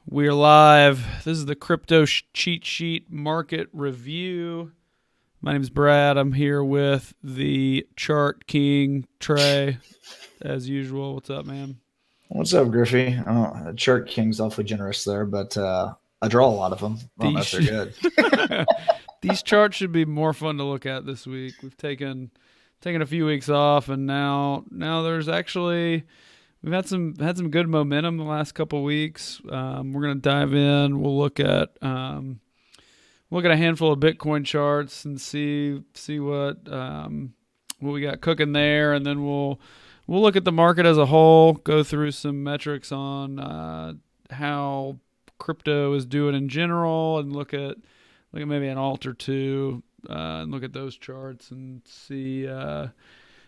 We're live. This is the crypto cheat sheet market review. My name is Brad. I'm here with the chart king, Trey, as usual. What's up, man? What's up, Griffey? Chart King's awfully generous there, but I draw a lot of them. I don't know if they're These good. these charts should be more fun to look at this week. We've taken a few weeks off, and now there's actually we've had some good momentum the last couple of weeks. We're gonna dive in. We'll look at a handful of Bitcoin charts and see what we got cooking there, and then we'll look at the market as a whole, go through some metrics on how crypto is doing in general, and look at maybe an alt or two, and look at those charts and see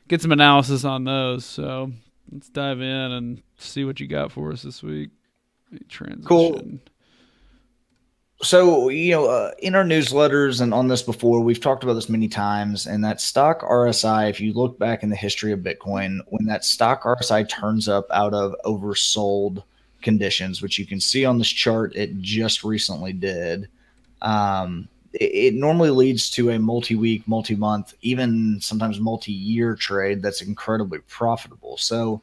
get some analysis on those. So let's dive in and see what you got for us this week. Cool. Transition. So, in our newsletters and on this before, we've talked about this many times, and that stock RSI, if you look back in the history of Bitcoin, when that stock RSI turns up out of oversold conditions, which you can see on this chart, it just recently did. It normally leads to a multi-week, multi-month, even sometimes multi-year trade that's incredibly profitable. So,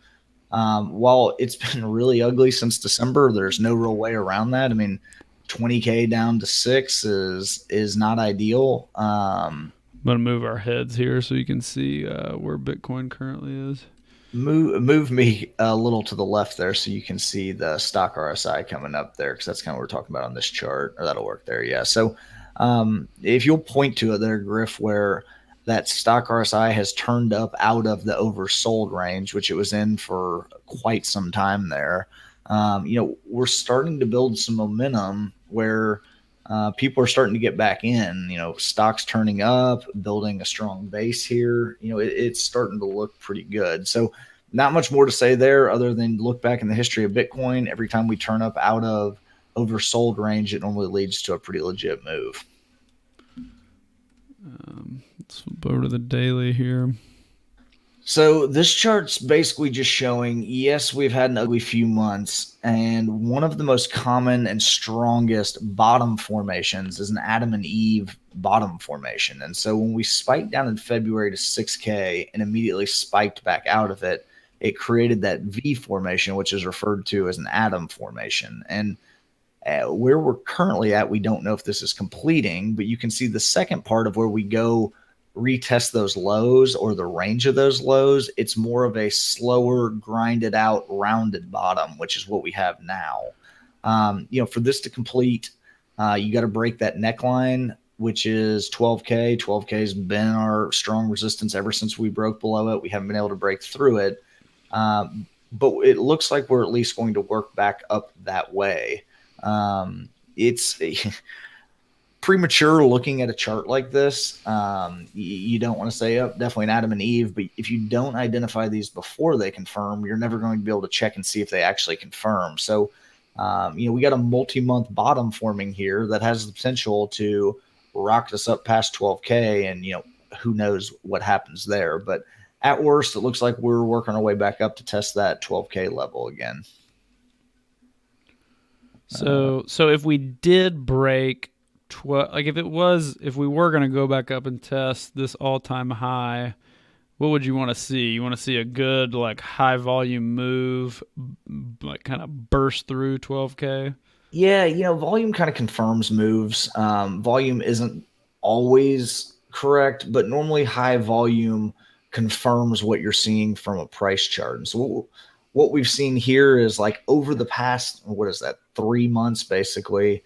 while it's been really ugly since December, there's no real way around that. I mean, 20K down to 6 is not ideal. I'm gonna move our heads here so you can see where Bitcoin currently is. Move me a little to the left there so you can see the stock RSI coming up there, because that's kind of what we're talking about on this chart. Or that'll work there. Yeah. So if you'll point to it there, Griff, where that stock RSI has turned up out of the oversold range, which it was in for quite some time there. We're starting to build some momentum where people are starting to get back in. Stocks turning up, building a strong base here. It's starting to look pretty good. So not much more to say there other than look back in the history of Bitcoin. Every time we turn up out of oversold range, it normally leads to a pretty legit move. Let's flip over to the daily here. So this chart's basically just showing, yes, we've had an ugly few months, and one of the most common and strongest bottom formations is an Adam and Eve bottom formation. And so when we spiked down in February to 6K and immediately spiked back out of it, it created that V formation, which is referred to as an Adam formation. And where we're currently at, we don't know if this is completing, but you can see the second part of where we go retest those lows or the range of those lows. It's more of a slower, grinded out, rounded bottom, which is what we have now. For this to complete, you got to break that neckline, which is 12K. 12K has been our strong resistance ever since we broke below it. We haven't been able to break through it. But it looks like we're at least going to work back up that way. It's premature looking at a chart like this. You don't want to say, oh, definitely an Adam and Eve, but if you don't identify these before they confirm, you're never going to be able to check and see if they actually confirm. So, we got a multi-month bottom forming here that has the potential to rock us up past 12K, and, who knows what happens there. But at worst, it looks like we're working our way back up to test that 12K level again. So if we did break if we were going to go back up and test this all-time high, what would you want to see? You want to see a good high volume move, kind of burst through 12K? Yeah, volume kind of confirms moves. Volume isn't always correct, but normally high volume confirms what you're seeing from a price chart. And so what we've seen here is over the past, what is that, 3 months basically,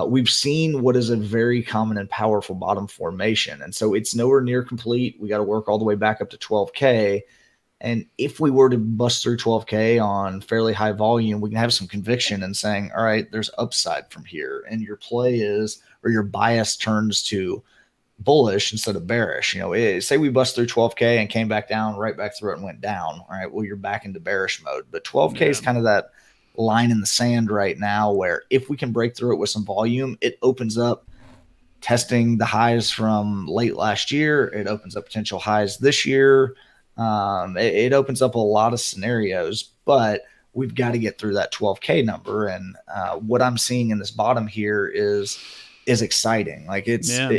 we've seen what is a very common and powerful bottom formation. And so it's nowhere near complete. We got to work all the way back up to 12K. And if we were to bust through 12K on fairly high volume, we can have some conviction in saying, all right, there's upside from here. And your play is, or your bias turns to bullish instead of bearish. Say we bust through 12K and came back down, right back through it and went down. All right, well, you're back into bearish mode. But 12K is kind of that line in the sand right now where if we can break through it with some volume, it opens up testing the highs from late last year. It opens up potential highs this year. It opens up a lot of scenarios, but we've got to get through that 12K number. And what I'm seeing in this bottom here is exciting. Like Yeah.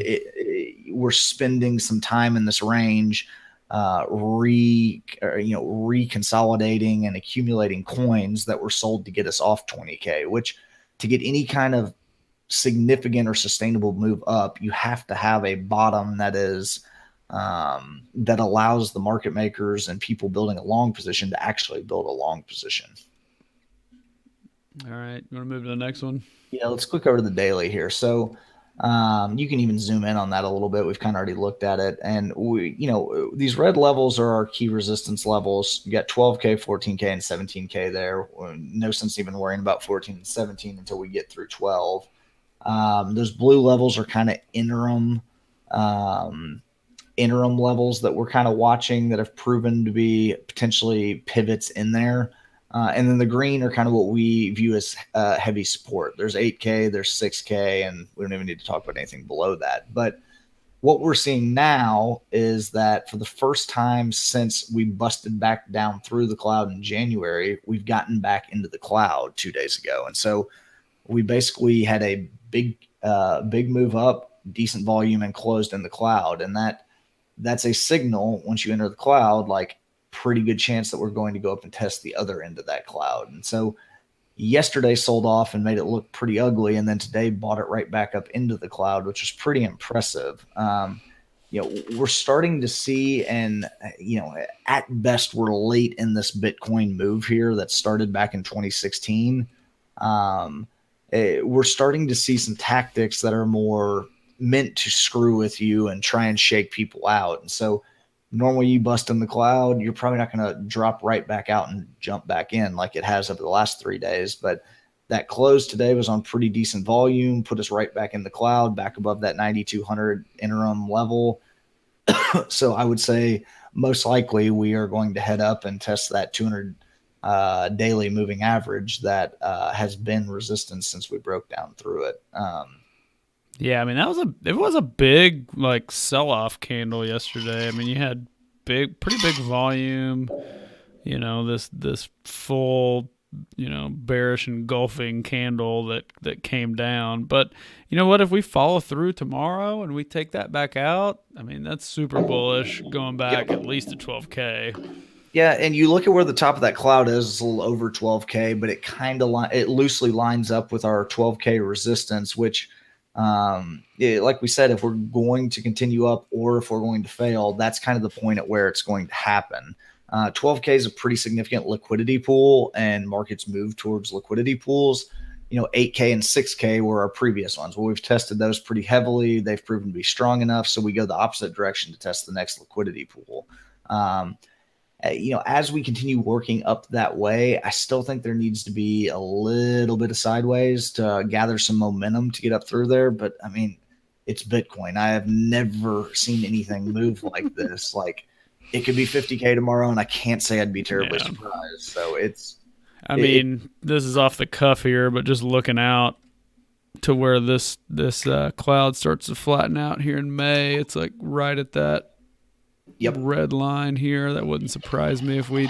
we're spending some time in this range, reconsolidating and accumulating coins that were sold to get us off 20K, which to get any kind of significant or sustainable move up, you have to have a bottom that is that allows the market makers and people building a long position to actually build a long position. All right. You want to move to the next one? Yeah, let's click over to the daily here. So you can even zoom in on that a little bit. We've kind of already looked at it. And these red levels are our key resistance levels. You got 12K, 14K, and 17K there. No sense even worrying about 14 and 17 until we get through 12. Those blue levels are kind of interim levels that we're kind of watching that have proven to be potentially pivots in there. And then the green are kind of what we view as heavy support. There's 8K, there's 6K, and we don't even need to talk about anything below that. But what we're seeing now is that for the first time since we busted back down through the cloud in January, we've gotten back into the cloud 2 days ago. And so we basically had a big move up, decent volume, and closed in the cloud. And that's a signal once you enter the cloud, like pretty good chance that we're going to go up and test the other end of that cloud. And so yesterday sold off and made it look pretty ugly. And then today bought it right back up into the cloud, which is pretty impressive. We're starting to see, and at best, we're late in this Bitcoin move here that started back in 2016. We're starting to see some tactics that are more meant to screw with you and try and shake people out. And so normally you bust in the cloud, you're probably not going to drop right back out and jump back in like it has over the last 3 days. But that close today was on pretty decent volume, put us right back in the cloud, back above that 9,200 interim level. So I would say most likely we are going to head up and test that 200 daily moving average that has been resistance since we broke down through it. Yeah, I mean it was a big like sell-off candle yesterday. I mean, you had pretty big volume. This full bearish engulfing candle that came down. But you know what? If we follow through tomorrow and we take that back out, I mean that's super bullish going back at least to 12K. Yeah, and you look at where the top of that cloud is, it's a little over 12K, but it kind of it loosely lines up with our 12K resistance, which like we said, if we're going to continue up or if we're going to fail, that's kind of the point at where it's going to happen. 12K is a pretty significant liquidity pool, and markets move towards liquidity pools. 8K and 6K were our previous ones. Well, we've tested those pretty heavily. They've proven to be strong enough, so we go the opposite direction to test the next liquidity pool. As we continue working up that way, I still think there needs to be a little bit of sideways to gather some momentum to get up through there. But I mean, it's Bitcoin. I have never seen anything move like this. Like it could be 50K tomorrow, and I can't say I'd be terribly surprised. So I mean, this is off the cuff here, but just looking out to where this cloud starts to flatten out here in May, it's like right at that red line here. That wouldn't surprise me if we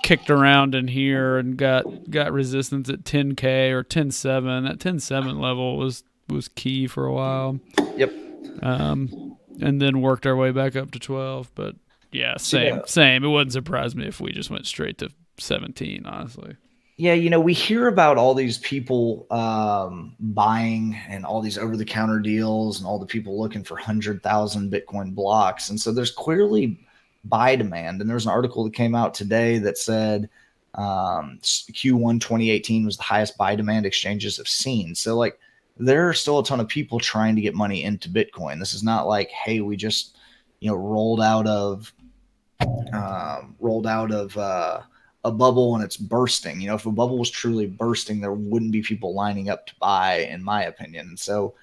kicked around in here and got resistance at 10K or 10.7. That 10.7 level was key for a while. Yep. And then worked our way back up to 12. But yeah, same. It wouldn't surprise me if we just went straight to 17, honestly. Yeah, we hear about all these people buying and all these over-the-counter deals and all the people looking for 100,000 Bitcoin blocks. And so there's clearly buy demand. And there's an article that came out today that said Q1 2018 was the highest buy demand exchanges have seen. So like there are still a ton of people trying to get money into Bitcoin. This is not like, hey, we just rolled out of a bubble and it's bursting. If a bubble was truly bursting, there wouldn't be people lining up to buy, in my opinion. And so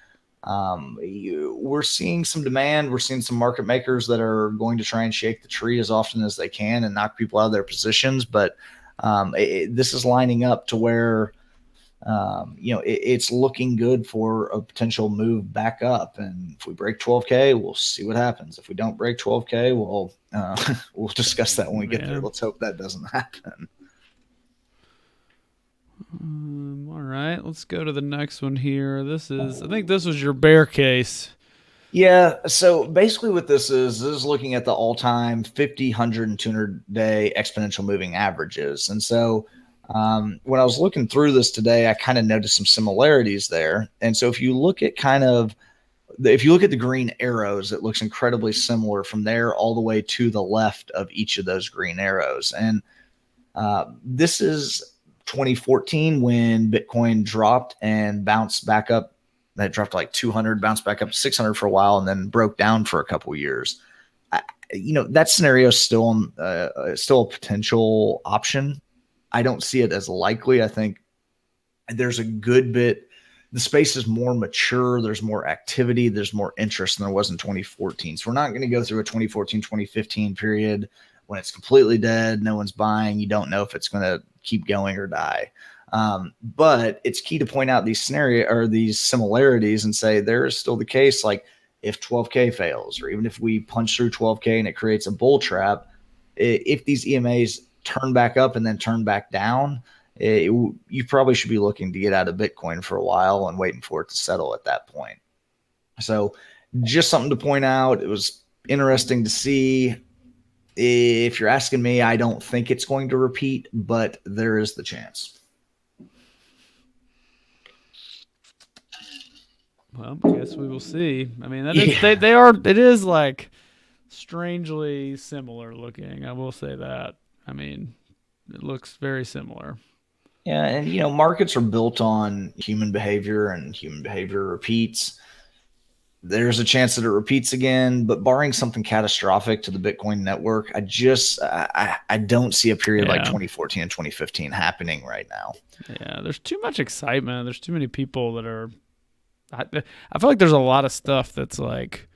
we're seeing some demand. We're seeing some market makers that are going to try and shake the tree as often as they can and knock people out of their positions. But this is lining up to where it's looking good for a potential move back up. And if we break 12K, we'll see what happens. If we don't break 12K, we'll discuss that when we get there. Let's hope that doesn't happen. All right, let's go to the next one here. I think this was your bear case. Yeah. So basically, what this is looking at the all-time 50, 100, and 200-day exponential moving averages. And so when I was looking through this today, I kind of noticed some similarities there. And so if you look at if you look at the green arrows, it looks incredibly similar from there all the way to the left of each of those green arrows. And this is 2014 when Bitcoin dropped and bounced back up. That dropped like 200, bounced back up to 600 for a while, and then broke down for a couple of years. That scenario is still a potential option. I don't see it as likely. I think there's a good bit. The space is more mature. There's more activity. There's more interest than there was in 2014. So we're not going to go through a 2014, 2015 period when it's completely dead. No one's buying. You don't know if it's going to keep going or die. But it's key to point out these similarities and say there is still the case. Like if 12K fails, or even if we punch through 12K and it creates a bull trap, if these EMAs turn back up and then turn back down, you probably should be looking to get out of Bitcoin for a while and waiting for it to settle at that point. So just something to point out. It was interesting to see. If you're asking me, I don't think it's going to repeat, but there is the chance. Well, I guess we will see. I mean, it is like strangely similar looking. I will say that. I mean, it looks very similar. Yeah, and markets are built on human behavior, and human behavior repeats. There's a chance that it repeats again, but barring something catastrophic to the Bitcoin network, I don't see a period like 2014 and 2015 happening right now. Yeah, there's too much excitement. There's too many people that are. I feel like there's a lot of stuff that's like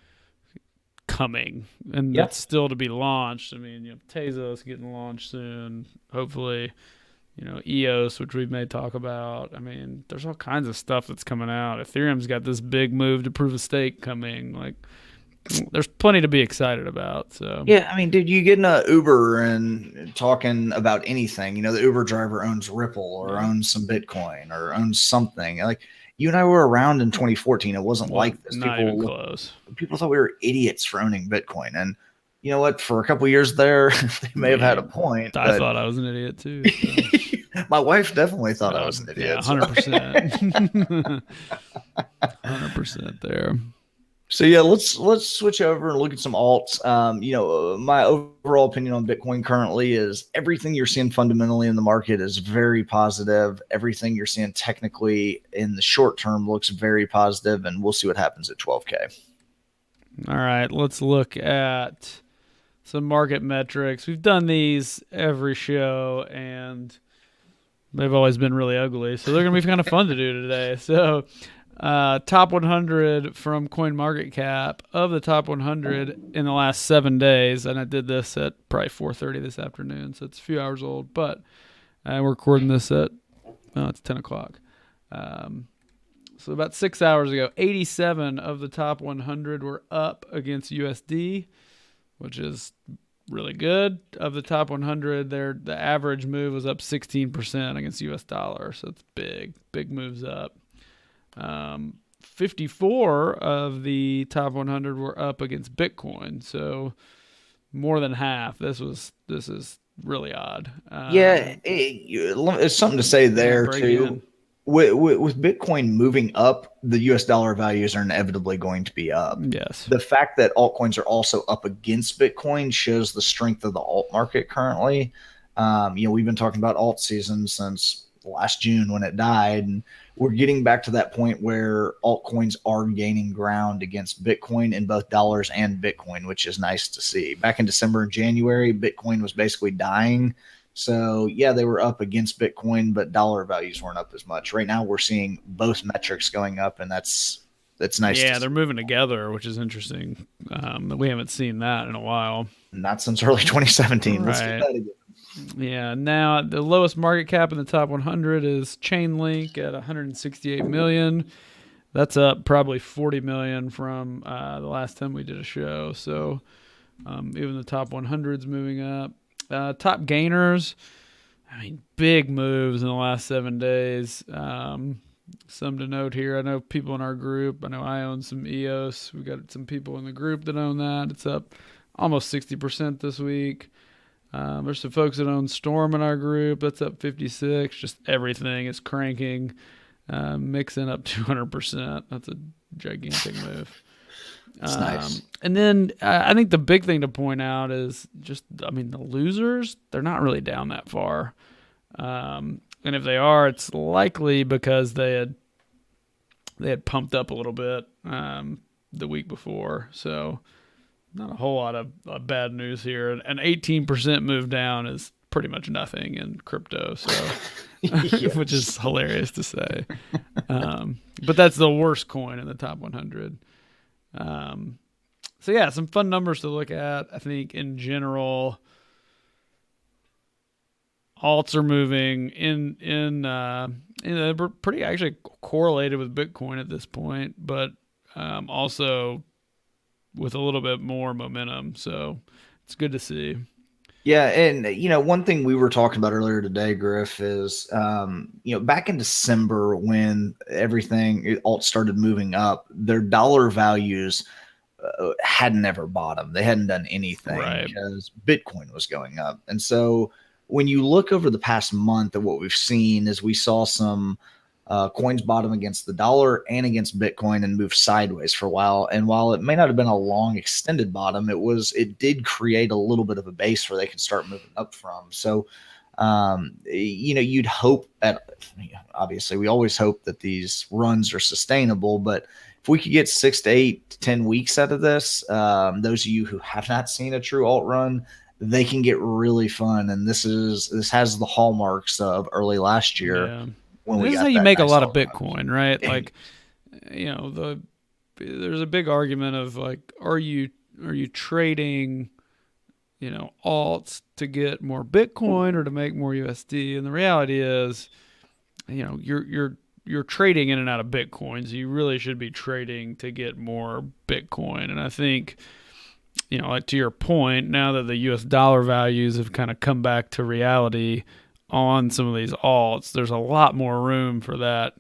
coming and that's still to be launched. I mean, Tezos getting launched soon. Hopefully, EOS, which we may talk about. I mean, there's all kinds of stuff that's coming out. Ethereum's got this big move to proof of stake coming. Like, there's plenty to be excited about. So yeah, I mean, dude, you get in a Uber and talking about anything. The Uber driver owns Ripple or owns some Bitcoin or owns something. Like, you and I were around in 2014. It wasn't like this. Not even close. People thought we were idiots for owning Bitcoin. And you know what? For a couple of years there, they may have had a point. I thought I was an idiot too. So. My wife definitely thought I was an idiot. Yeah, 100%. 100% there. So yeah, let's switch over and look at some alts. My overall opinion on Bitcoin currently is everything you're seeing fundamentally in the market is very positive. Everything you're seeing technically in the short term looks very positive, and we'll see what happens at 12K. All right, let's look at some market metrics. We've done these every show, and they've always been really ugly, so they're going to be kind of fun to do today. So top 100 from CoinMarketCap. Of the top 100 in the last 7 days, and I did this at probably 4:30 this afternoon, so it's a few hours old, but we're recording this at, it's 10 o'clock. So about 6 hours ago, 87 of the top 100 were up against USD, which is really good. Of the top 100, the average move was up 16% against US dollar, so it's big moves up. 54 of the top 100 were up against Bitcoin, so more than half. This is really odd. It's something to say there too. With Bitcoin moving up, the US dollar values are inevitably going to be up. Yes. The fact that altcoins are also up against Bitcoin shows the strength of the alt market currently. We've been talking about alt season since last June when it died, and we're getting back to that point where altcoins are gaining ground against Bitcoin in both dollars and Bitcoin, which is nice to see. Back in December and January, Bitcoin was basically dying. So yeah, they were up against Bitcoin, but dollar values weren't up as much. Right now we're seeing both metrics going up, and that's nice. Yeah, they're moving together, which is interesting. We haven't seen that in a while. Not since early 2017. Right. Let's get that again. Yeah, now the lowest market cap in the top 100 is Chainlink at 168 million. That's up probably 40 million from the last time we did a show. So even the top 100's moving up. Top gainers I mean, big moves in the last 7 days. Some to note here. I know people in our group. I know I own some EOS. We got some people in the group that own that. It's up almost 60% this week. There's some folks that own Storm in our group. That's up 56. Just everything is cranking. Mixing up 200%. That's a gigantic move. It's nice. And then I think the big thing to point out is just, I mean, the losers, they're not really down that far. And if they are, it's likely because they had pumped up a little bit the week before. So not a whole lot of bad news here. An 18% move down is pretty much nothing in crypto. So, Yes. which is hilarious to say. But that's the worst coin in the top 100. So yeah, some fun numbers to look at. I think in general, alts are moving they're pretty actually correlated with Bitcoin at this point, but also with a little bit more momentum. So it's good to see. Yeah, and one thing we were talking about earlier today, Griff, is back in December when everything alt started moving up, their dollar values hadn't ever bottomed. They hadn't done anything Right. because Bitcoin was going up. And so when you look over the past month at what we've seen is we saw some coins bottom against the dollar and against Bitcoin and move sideways for a while. And while it may not have been a long extended bottom, it did create a little bit of a base where they could start moving up from. So, you'd hope that, obviously we always hope that these runs are sustainable, but if we could get 6 to 8 to 10 weeks out of this, those of you who have not seen a true alt run, they can get really fun. And this has the hallmarks of early last year. Yeah. When This we is got how you that make a nice lot of alt run. Bitcoin, right? Like, there's a big argument of like, are you trading, alts to get more Bitcoin or to make more USD? And the reality is, you're trading in and out of Bitcoin, so you really should be trading to get more Bitcoin. And I think, like to your point, now that the US dollar values have kind of come back to reality on some of these alts, there's a lot more room for that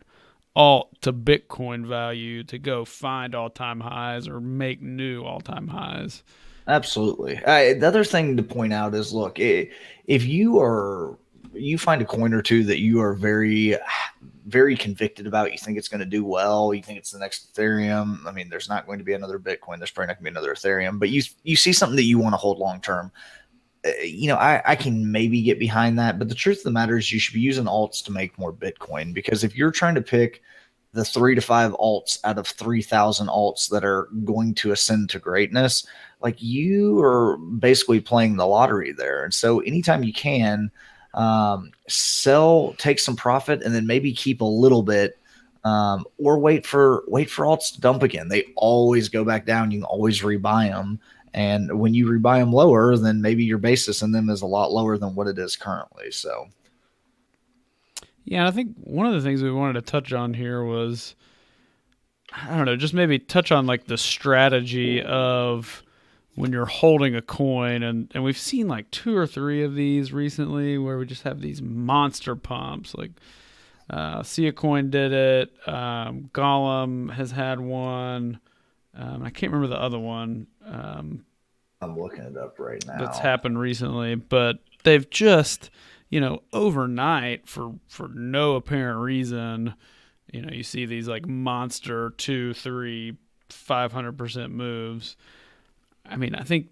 alt to Bitcoin value to go find all-time highs or make new all-time highs. Absolutely. The other thing to point out is, look, if you find a coin or two that you are very, very convicted about, you think it's going to do well, you think it's the next Ethereum. I mean, there's not going to be another Bitcoin. There's probably not going to be another Ethereum, but you see something that you want to hold long term. I can maybe get behind that, but the truth of the matter is you should be using alts to make more Bitcoin, because if you're trying to pick the 3 to 5 alts out of 3,000 alts that are going to ascend to greatness, like, you are basically playing the lottery there. And so anytime you can, sell, take some profit, and then maybe keep a little bit, or wait for alts to dump again. They always go back down. You can always rebuy them. And when you rebuy them lower, then maybe your basis in them is a lot lower than what it is currently. So, Yeah, I think one of the things we wanted to touch on here was, I don't know, just maybe touch on like the strategy of when you're holding a coin, and we've seen like 2 or 3 of these recently where we just have these monster pumps. Like See a Coin did it, Gollum has had one. I can't remember the other one. I'm looking it up right now. That's happened recently, but they've just, overnight for no apparent reason, you see these like monster 2, 3, 500% moves. I mean, I think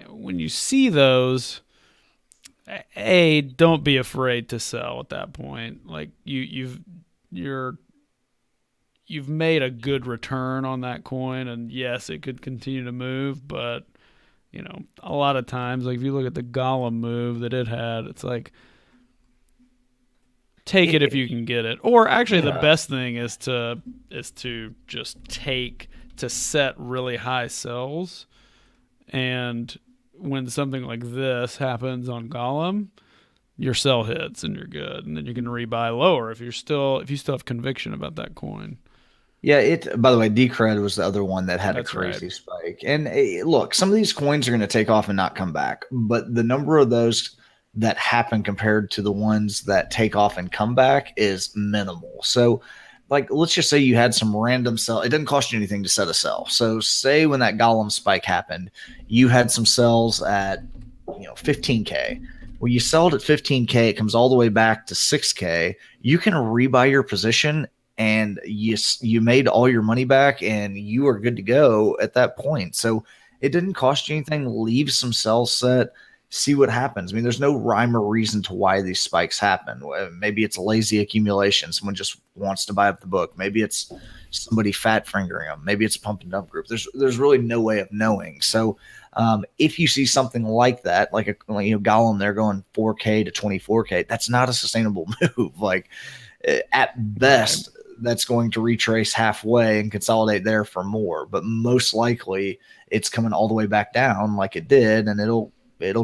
when you see those, don't be afraid to sell at that point. Like you've made a good return on that coin, and yes, it could continue to move, but a lot of times, like if you look at the Gollum move that it had, it's like, take it if you can get it. Or actually, the best thing is to just to set really high sells, and when something like this happens on Gollum, your sell hits and you're good, and then you can rebuy lower if you still have conviction about that coin. Yeah, by the way, Decred was the other one that had That's a crazy right. spike. And look, some of these coins are going to take off and not come back, but the number of those that happen compared to the ones that take off and come back is minimal. So, like, let's just say you had some random sell. It doesn't cost you anything to set a sell. So, say when that Golem spike happened, you had some sells at 15K. Well, you sell it at 15K, it comes all the way back to 6K. You can rebuy your position, and you made all your money back, and you are good to go at that point. So it didn't cost you anything. Leave some cells set, see what happens. I mean, there's no rhyme or reason to why these spikes happen. Maybe it's lazy accumulation. Someone just wants to buy up the book. Maybe it's somebody fat fingering them. Maybe it's a pump and dump group. There's really no way of knowing. So if you see something like that, like Gollum, they're going 4K to 24K. That's not a sustainable move. Like at best, that's going to retrace halfway and consolidate there for more. But most likely, it's coming all the way back down like it did, and it'll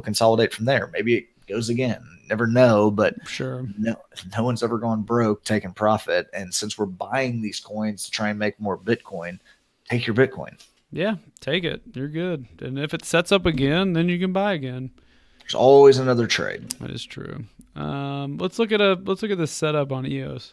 consolidate from there. Maybe it goes again. Never know, but Sure. no one's ever gone broke taking profit. And since we're buying these coins to try and make more Bitcoin, take your Bitcoin. Yeah, take it. You're good. And if it sets up again, then you can buy again. There's always another trade. That is true. Let's look at the setup on EOS.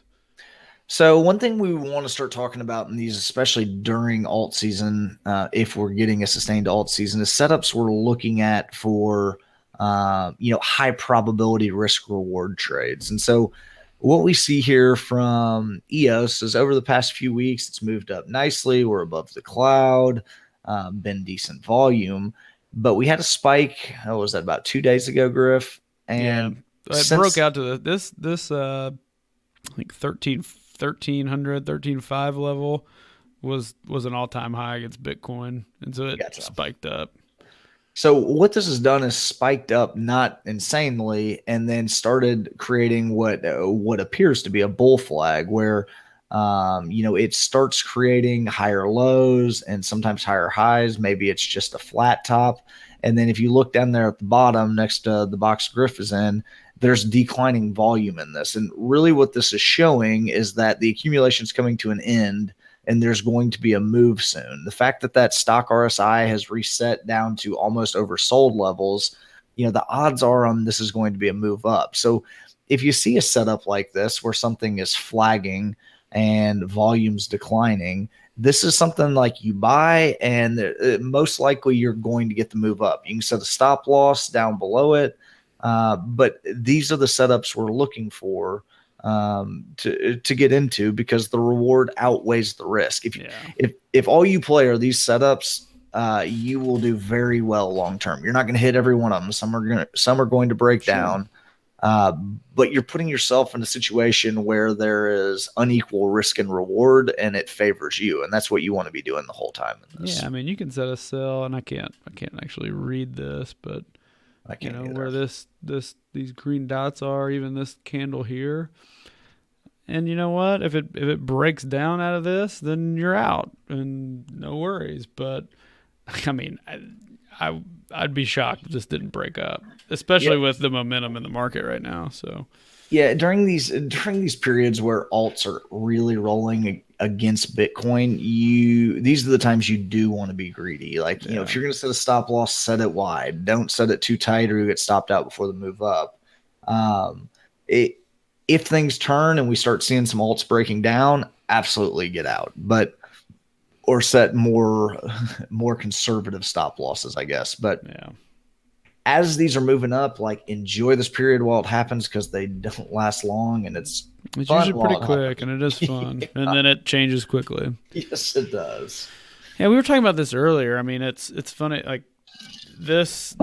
So one thing we want to start talking about in these, especially during alt season, if we're getting a sustained alt season, is setups we're looking at for high probability risk reward trades. And so what we see here from EOS is over the past few weeks, it's moved up nicely. We're above the cloud, been decent volume, but we had a spike. What was that, about 2 days ago, Griff? And it broke out to this I think 13,500 level was an all-time high against Bitcoin, and so it spiked up. So what this has done is spiked up, not insanely, and then started creating what appears to be a bull flag, where it starts creating higher lows and sometimes higher highs. Maybe it's just a flat top, and then if you look down there at the bottom next to the box Griff is in, there's declining volume in this. And really what this is showing is that the accumulation is coming to an end, and there's going to be a move soon. The fact that stock RSI has reset down to almost oversold levels, the odds are on this is going to be a move up. So if you see a setup like this where something is flagging and volume's declining, this is something like you buy, and most likely you're going to get the move up. You can set a stop loss down below it. But these are the setups we're looking for to get into, because the reward outweighs the risk. If all you play are these setups, you will do very well long term. You're not going to hit every one of them. Some are going to break down, but you're putting yourself in a situation where there is unequal risk and reward, and it favors you, and that's what you want to be doing the whole time in this. Yeah, I mean, you can set a sell, and I can't actually read this, but where these green dots are, even this candle here. And you know what? If it breaks down out of this, then you're out, and no worries. But I mean, I'd be shocked if this didn't break up, especially with the momentum in the market right now. So yeah, during these periods where alts are really rolling against Bitcoin, these are the times you do want to be greedy. Like, if you're going to set a stop loss, set it wide. Don't set it too tight, or you get stopped out before the move up. If things turn and we start seeing some alts breaking down, absolutely get out. Or set more conservative stop losses, I guess. But as these are moving up, like, enjoy this period while it happens, because they don't last long, and it's usually pretty quick, and it is fun. And then it changes quickly. Yes, it does. Yeah, we were talking about this earlier. I mean, it's funny, like this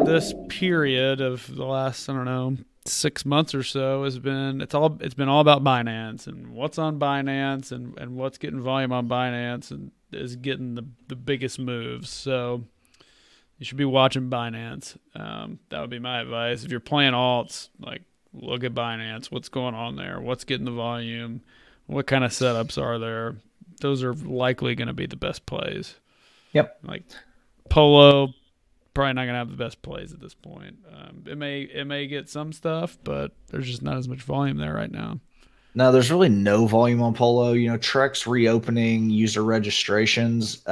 period of the last, I don't know, 6 months or so it's been all about Binance and what's on Binance and what's getting volume on Binance and is getting the biggest moves. So you should be watching Binance. That would be my advice. If you're playing alts, like, look at Binance. What's going on there? What's getting the volume? What kind of setups are there? Those are likely going to be the best plays. Yep. Like Polo, probably not going to have the best plays at this point. It may get some stuff, but there's just not as much volume there right now. No, there's really no volume on Polo. Trex reopening user registrations.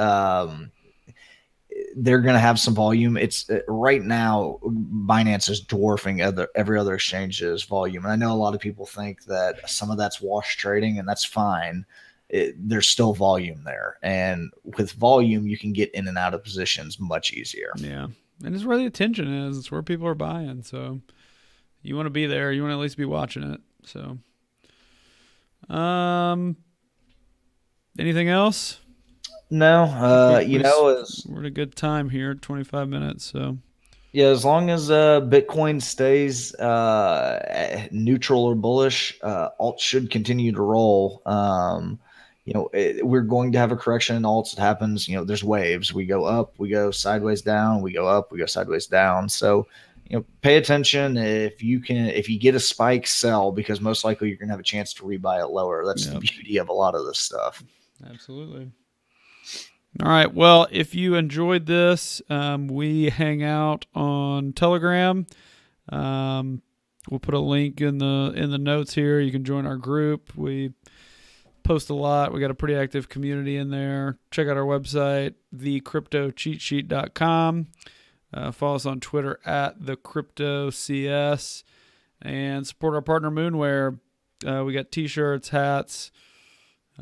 they're going to have some volume. It's right now Binance is dwarfing every other exchange's volume, and I know a lot of people think that some of that's wash trading, and that's fine. There's still volume there, and with volume, you can get in and out of positions much easier. Yeah, and it's where the attention is. It's where people are buying. So you want to be there. You want to at least be watching it. So, anything else? No, we're at a good time here, 25 minutes. So yeah, as long as Bitcoin stays neutral or bullish, alts should continue to roll. We're going to have a correction in alts. It happens. There's waves. We go up, we go sideways down, we go up, we go sideways down. So, pay attention. If you get a spike, sell, because most likely you're going to have a chance to rebuy it lower. That's the beauty of a lot of this stuff. Absolutely. All right. Well, if you enjoyed this, we hang out on Telegram. We'll put a link in the notes here. You can join our group. We post a lot. We got a pretty active community in there. Check out our website, thecryptocheatsheet.com. Follow us on Twitter at thecryptocs, and support our partner Moonware. We got t-shirts, hats,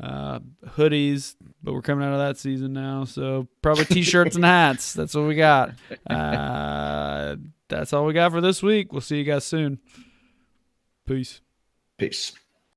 hoodies, but we're coming out of that season now, so probably t-shirts and hats. That's what we got. That's all we got for this week. We'll see you guys soon. Peace.